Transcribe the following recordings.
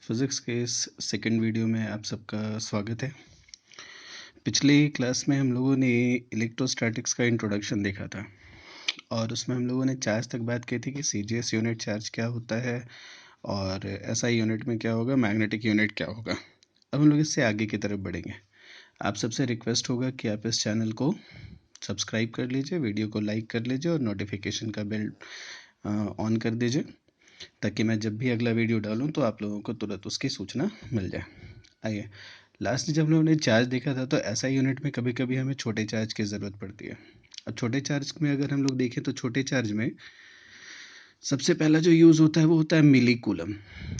Physics के इस second video में आप सबका स्वागत है। पिछली क्लास में हम लोगों ने इलेक्ट्रोस्टैटिक्स का इंट्रोडक्शन देखा था और उसमें हम लोगों ने चार्ज तक बात की थी कि सीजीएस यूनिट चार्ज क्या होता है और एसआई यूनिट में क्या होगा, मैग्नेटिक यूनिट क्या होगा। अब हम लोग इससे आगे की तरफ बढ़ेंगे। आप सबसे रिक्वेस्ट होगा कि आप इस चैनल को सब्सक्राइब कर लीजिए, वीडियो को लाइक कर लीजिए और नोटिफिकेशन का बेल ऑन कर दीजिए ताकि मैं जब भी अगला वीडियो डालूं तो आप लोगों को तुरंत उसकी सूचना मिल जाए। आइए, लास्ट जब हम लोगों ने चार्ज देखा था तो ऐसा यूनिट में कभी कभी हमें छोटे चार्ज की ज़रूरत पड़ती है। अब छोटे चार्ज में अगर हम लोग देखें तो छोटे चार्ज में सबसे पहला जो यूज़ होता है वो होता है मिली कूलम।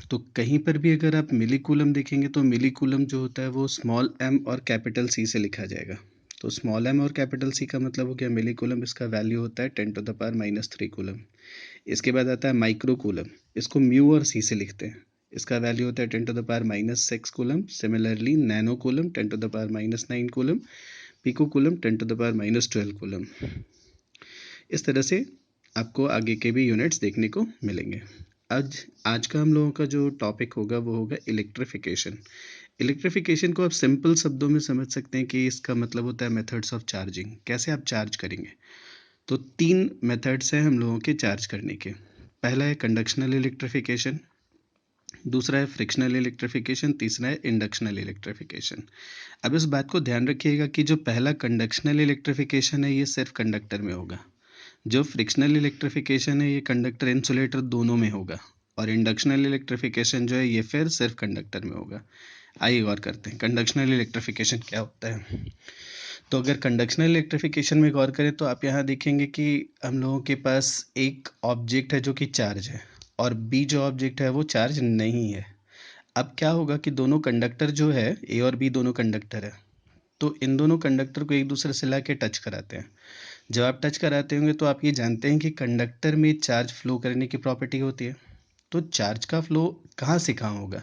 तो कहीं पर भी अगर आप मिली कूलम देखेंगे तो मिली कूलम जो होता है वो स्मॉल एम और कैपिटल सी से लिखा जाएगा। तो स्मॉल एम और कैपिटल सी का मतलब हो गया मिली कूलम, इसका वैल्यू होता है 10⁻³ कूलम। इसके बाद आता है माइक्रो कूलम, इसको म्यू और सी से लिखते हैं, इसका वैल्यू होता है 10⁻⁻6 coulomb. Similarly nano coulomb 10⁻⁹ coulomb, pico coulomb 10⁻12 coulomb. इस तरह से आपको आगे के भी यूनिट्स देखने को मिलेंगे। आज का हम लोगों का जो टॉपिक होगा वो होगा इलेक्ट्रिफिकेशन। इलेक्ट्रिफिकेशन को आप सिंपल शब्दों में समझ सकते हैं कि इसका मतलब होता है मेथड्स ऑफ चार्जिंग, कैसे आप चार्ज करेंगे। तो 3 मेथड्स हैं हम लोगों के चार्ज करने के। पहला है कंडक्शनल इलेक्ट्रिफिकेशन, दूसरा है फ्रिक्शनल इलेक्ट्रिफिकेशन, तीसरा है इंडक्शनल इलेक्ट्रिफिकेशन। अब इस बात को ध्यान रखिएगा कि जो पहला कंडक्शनल इलेक्ट्रिफिकेशन है ये सिर्फ कंडक्टर में होगा, जो फ्रिक्शनल इलेक्ट्रिफिकेशन है ये कंडक्टर इंसुलेटर दोनों में होगा, और इंडक्शनल इलेक्ट्रिफिकेशन जो है ये फिर सिर्फ कंडक्टर में होगा। आइए गौर करते हैं कंडक्शनल इलेक्ट्रिफिकेशन क्या होता है। तो अगर कंडक्शनल इलेक्ट्रिफिकेशन में गौर करें तो आप यहाँ देखेंगे कि हम लोगों के पास एक ऑब्जेक्ट है जो कि चार्ज है और बी जो ऑब्जेक्ट है वो चार्ज नहीं है। अब क्या होगा कि दोनों कंडक्टर जो है, ए और बी दोनों कंडक्टर है, तो इन दोनों कंडक्टर को एक दूसरे से ला के टच कराते हैं। जब आप टच कराते होंगे तो आप ये जानते हैं कि कंडक्टर में चार्ज फ्लो करने की प्रॉपर्टी होती है। तो चार्ज का फ्लो कहाँ से कहाँ होगा,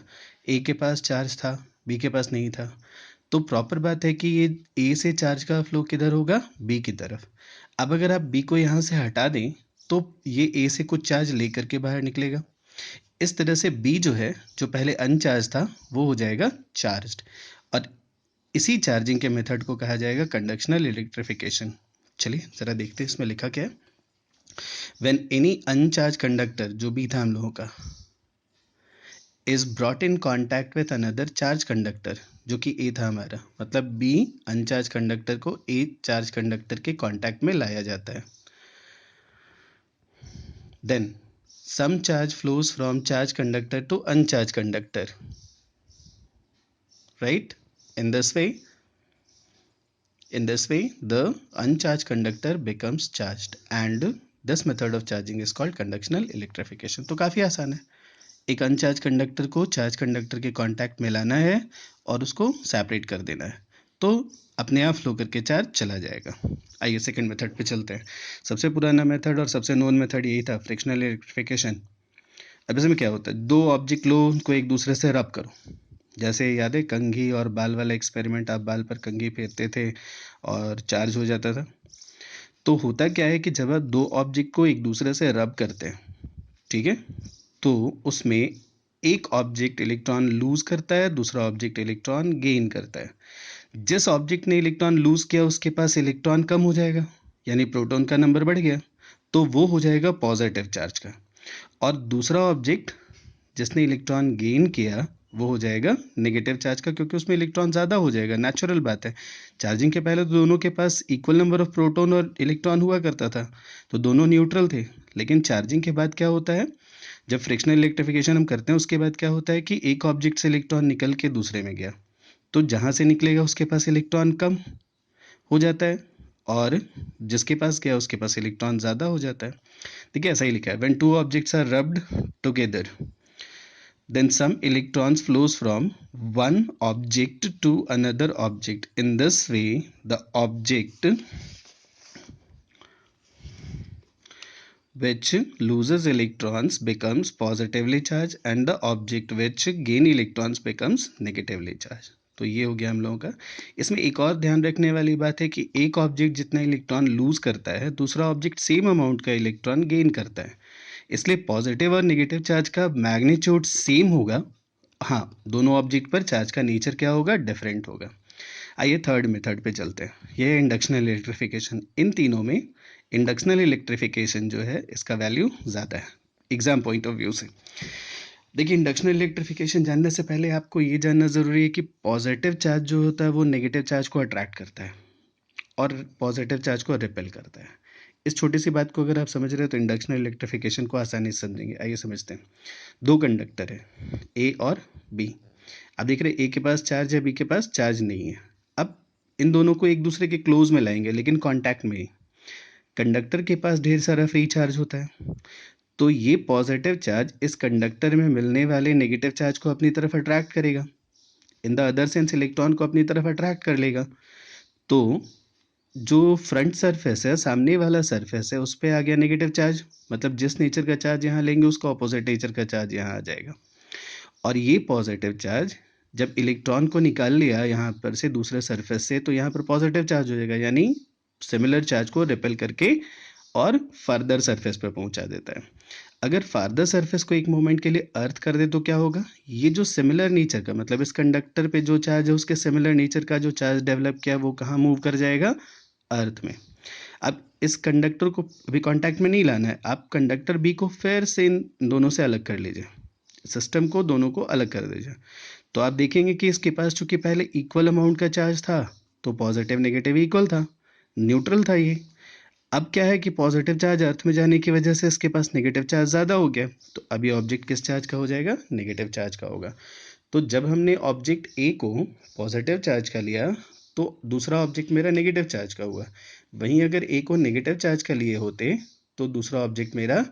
ए के पास चार्ज था, बी के पास नहीं था। तो प्रॉपर बात है कि ये ए से चार्ज का फ्लो किधर होगा, बी की तरफ। अब अगर आप बी को यहाँ से हटा दें तो ये ए से कुछ चार्ज लेकर के बाहर निकलेगा। इस तरह से बी जो है, जो पहले अनचार्ज था, वो हो जाएगा चार्ज्ड, और इसी चार्जिंग के मेथड को कहा जाएगा कंडक्शनल इलेक्ट्रिफिकेशन। चलिए ज़रा देखते हैं इसमें लिखा क्या है। व्हेन एनी अनचार्ज कंडक्टर, जो बी था हम लोगों का, is brought in contact with another charge conductor, जो कि ए था हमारा, मतलब बी अनचार्ज कंडक्टर को ए चार्ज कंडक्टर के कॉन्टैक्ट में लाया जाता है। Then some charge flows from charge conductor to uncharge conductor, right? In this way the uncharged conductor becomes charged and this method of charging is called conductional electrification। तो काफ़ी आसान है, एक अनचार्ज कंडक्टर को चार्ज कंडक्टर के contact में लाना है और उसको सेपरेट कर देना है, तो अपने आप फ्लो करके चार्ज चला जाएगा। आइए सेकंड मेथड पे चलते हैं। सबसे पुराना मेथड और सबसे नोन मेथड यही था, फ्रिक्शनल इलेक्ट्रिफिकेशन। अब इसमें क्या होता है, दो ऑब्जेक्ट लो, उनको एक दूसरे से रब करो। जैसे याद है कंघी और बाल वाला एक्सपेरिमेंट, आप बाल पर कंघी फेरते थे और चार्ज हो जाता था। तो होता क्या है कि जब आप दो ऑब्जेक्ट को एक दूसरे से रब करते हैं, ठीक है, तो उसमें एक ऑब्जेक्ट इलेक्ट्रॉन लूज करता है, दूसरा ऑब्जेक्ट इलेक्ट्रॉन गेन करता है। जिस ऑब्जेक्ट ने इलेक्ट्रॉन लूज किया उसके पास इलेक्ट्रॉन कम हो जाएगा, यानी प्रोटॉन का नंबर बढ़ गया, तो वो हो जाएगा पॉजिटिव चार्ज का। और दूसरा ऑब्जेक्ट जिसने इलेक्ट्रॉन गेन किया वो हो जाएगा नेगेटिव चार्ज का, क्योंकि उसमें इलेक्ट्रॉन ज़्यादा हो जाएगा, नेचुरल बात है। चार्जिंग के पहले तो दोनों के पास इक्वल नंबर ऑफ प्रोटॉन और इलेक्ट्रॉन हुआ करता था, तो दोनों न्यूट्रल थे। लेकिन चार्जिंग के बाद क्या होता है, जब फ्रिक्शनल इलेक्ट्रिफिकेशन हम करते हैं उसके बाद क्या होता है कि एक ऑब्जेक्ट से इलेक्ट्रॉन निकल के दूसरे में गया, तो जहाँ से निकलेगा उसके पास इलेक्ट्रॉन कम हो जाता है और जिसके पास गया उसके पास इलेक्ट्रॉन ज़्यादा हो जाता है। ठीक है, ऐसा ही लिखा है, when two objects are rubbed together then some electrons flows from one object to another object. In this way the object which loses electrons becomes positively charged and the object which gain electrons becomes negatively charged। तो ये हो गया हम लोगों का। इसमें एक और ध्यान रखने वाली बात है कि एक ऑब्जेक्ट जितना इलेक्ट्रॉन लूज करता है, दूसरा ऑब्जेक्ट सेम अमाउंट का इलेक्ट्रॉन गेन करता है। इसलिए पॉजिटिव और नेगेटिव चार्ज का मैग्नीट्यूड सेम होगा, हाँ, दोनों ऑब्जेक्ट पर चार्ज का नेचर क्या होगा, डिफरेंट होगा। आइए थर्ड मेथड पे चलते हैं, ये है इंडक्शनल इलेक्ट्रिफिकेशन। इन तीनों में इंडक्शनल इलेक्ट्रिफिकेशन जो है इसका वैल्यू ज़्यादा है एग्जाम पॉइंट ऑफ व्यू से। देखिए, इंडक्शनल इलेक्ट्रिफिकेशन जानने से पहले आपको ये जानना ज़रूरी है कि पॉजिटिव चार्ज जो होता है वो नेगेटिव चार्ज को अट्रैक्ट करता है और पॉजिटिव चार्ज को रिपेल करता है। इस छोटी सी बात को अगर आप समझ रहे हो तो इंडक्शनल इलेक्ट्रिफिकेशन को आसानी से समझेंगे। आइए समझते हैं। दो कंडक्टर है, ए और बी। अब देख रहे हैं ए के पास चार्ज है, बी के पास चार्ज नहीं है। अब इन दोनों को एक दूसरे के क्लोज में लाएंगे, लेकिन कांटेक्ट में ही। कंडक्टर के पास ढेर सारा फ्री चार्ज होता है, तो ये पॉजिटिव चार्ज इस कंडक्टर में मिलने वाले नेगेटिव चार्ज को अपनी तरफ अट्रैक्ट करेगा। In the other sense electron को अपनी तरफ अट्रैक्ट कर लेगा। तो जो फ्रंट सरफेस है, सामने वाला सरफेस है, उस पर आ गया नेगेटिव चार्ज, मतलब जिस नेचर का चार्ज यहाँ लेंगे उसका ऑपोजिट नेचर का चार्ज यहाँ आ जाएगा। और ये पॉजिटिव चार्ज जब इलेक्ट्रॉन को निकाल लिया यहाँ पर से दूसरे सरफेस से, तो यहाँ पर पॉजिटिव चार्ज हो जाएगा, यानी सिमिलर चार्ज को रिपेल करके और फर्दर सरफेस पर पहुंचा देता है। अगर फार्दर सरफेस को एक मोमेंट के लिए अर्थ कर दे तो क्या होगा, ये जो सिमिलर नेचर का, मतलब इस कंडक्टर पे जो चार्ज है उसके सिमिलर नेचर का जो चार्ज डेवलप किया वो कहाँ मूव कर जाएगा, अर्थ में। अब इस कंडक्टर को अभी कांटेक्ट में नहीं लाना है, आप कंडक्टर बी को फिर से इन दोनों से अलग कर लीजिए, सिस्टम को दोनों को अलग कर दीजिए। तो आप देखेंगे कि इसके पास चूंकि पहले इक्वल अमाउंट का चार्ज था तो पॉजिटिव नेगेटिव इक्वल था, न्यूट्रल था ये। अब क्या है कि पॉजिटिव चार्ज अर्थ में जाने की वजह से इसके पास नेगेटिव चार्ज ज़्यादा हो गया, तो अभी ऑब्जेक्ट किस चार्ज का हो जाएगा, नेगेटिव चार्ज का होगा। तो जब हमने ऑब्जेक्ट ए को पॉजिटिव चार्ज का लिया तो दूसरा ऑब्जेक्ट मेरा नेगेटिव चार्ज का हुआ। वहीं अगर ए को नेगेटिव चार्ज का लिए होते तो दूसरा ऑब्जेक्ट मेरा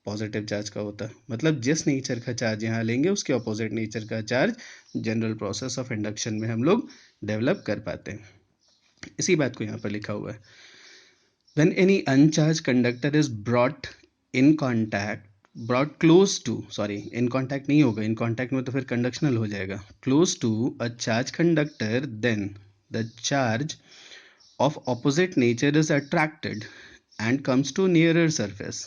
पॉजिटिव चार्ज का होता। मतलब जिस नेचर का चार्ज यहाँ लेंगे उसके ऑपोजिट नेचर का charge general process of induction में हम लोग डेवलप कर पाते हैं। इसी बात को यहाँ पर लिखा हुआ है, when any uncharged conductor is brought in contact, brought close to, sorry in contact नहीं होगा, in contact में तो फिर conductional हो जाएगा, close to a charged conductor, then the charge of opposite nature is attracted and comes to nearer surface।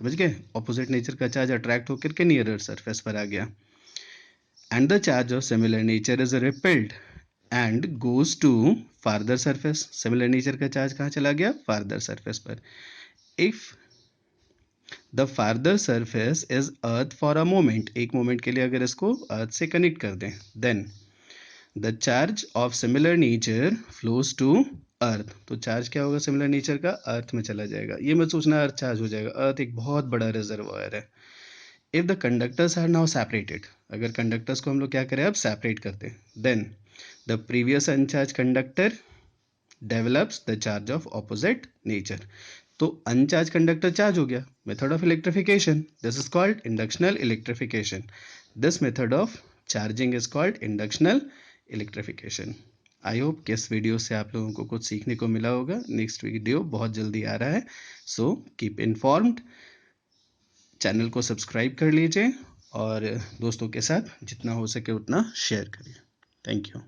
समझ गए, opposite nature का charge attract होकर के nearer surface पर आ गया। and the charge of similar nature is repelled and goes to farther surface। similar nature का charge कहाँ चला गया, farther surface पर। if the farther surface is earth for a moment, एक moment के लिए अगर इसको earth से connect कर दें, then the charge of similar nature flows to earth। तो चार्ज क्या होगा सिमिलर नेचर का, अर्थ में चला जाएगा। ये मत सोचना अर्थ चार्ज हो जाएगा, अर्थ एक बहुत बड़ा रिजर्वायर है। If the conductors are now separated, अगर कंडक्टर्स को हम लोग क्या करें अब सेपरेट करते हैं, then the previous uncharged conductor develops the charge of opposite nature. तो अनचार्ज कंडक्टर चार्ज हो गया, method of electrification, this is called inductional electrification. This method of charging is called inductional electrification. I hope कि इस video से आप लोगों को कुछ सीखने को मिला होगा। नेक्स्ट वीडियो बहुत जल्दी आ रहा है, सो कीप इन्फॉर्म्ड। चैनल को सब्सक्राइब कर लीजिए और दोस्तों के साथ जितना हो सके उतना शेयर करिए। Thank you.